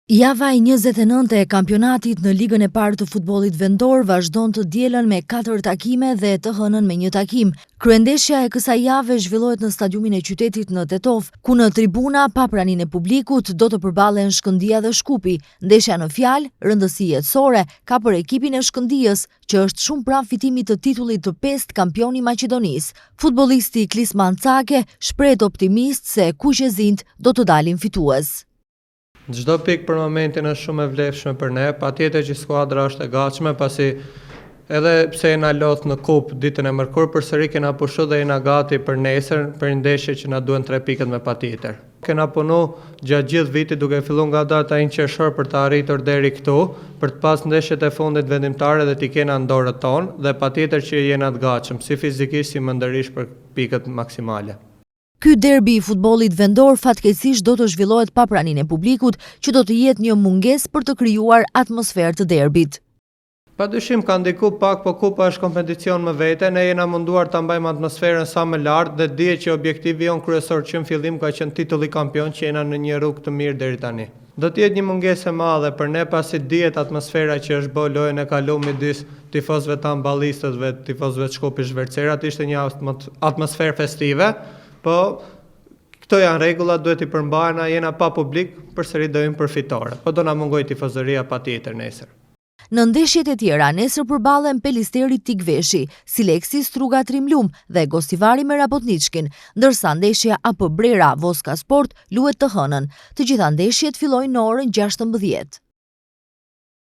Java e 29 e kampionatit në ligën e parë të futbollit vendor vazhdon të dielën me 4 takime dhe të hënën me 1 takim. Kryendeshja e kësaj jave zhvillohet në stadiumin e qytetit në Tetov, ku në tribuna pa praninë e publikut do të përballen Shkëndija dhe Shkupi. Ndeshja në fjalë, rëndësi jetësore ka për ekipin e Shkëndijës, që është shumë pranë fitimit të titullit të 5 kampion i Maqedonisë. Futbollisti Klisman Cake shprehet optimist se kuqezint do të dalin fitues. Çdo pikë për momentin është shumë e vlefshme për ne, patjetër që skuadra është e gatshme, pasi edhe pse jena lodh në kupë ditën e mërkurë, përsëri kena pushu dhe jena gati për nesër, për një ndeshje që na duhen 3 pikët me patjetër. Kena punu gjatë gjithë vitit duke filluar nga data 1 qershor për të arritur deri këtu, për të pas ndeshjet e fundit vendimtare dhe t'i kena në dorët tonë, dhe patjetër që jena të gatshëm, si fizikisht si menderisht për pikët maksimale. Ky derbi i futbollit vendor fatkeqësisht do të zhvillohet pa praninë e publikut, që do të jetë një mungesë për të krijuar atmosferë të derbit. Padyshim ka ndiku pak, po kupa është kompeticion më vete, ne jena munduar ta mbajmë atmosferën sa më lart dhe dihet që objektivi jon kryesor që në fillim ka qenë titulli kampion, që jena në një rrugë të mirë deri tani. Do të jetë një mungesë e madhe për ne, pasi dihet atmosfera që është bë lojën e kaluar midis tifozëve tan ballistëve dhe tifozëve të Shkupit Zhvercerat, ishte një atmosferë festive. Po, këto janë rregullat, duhet i përmbajna, jena pa publik, përsëri do jemi përfitore. Po do na mungoj tifozëria patjetër nesër. Në ndeshjet e tjera, nesër përballen Pelisteri Tikveshi, Sileksi Struga Trimlum dhe Gostivari me Rabotniçkin, ndërsa ndeshja AP Brera Voska Sport luhet të hënën. Të gjitha ndeshjet fillojnë në orën 16.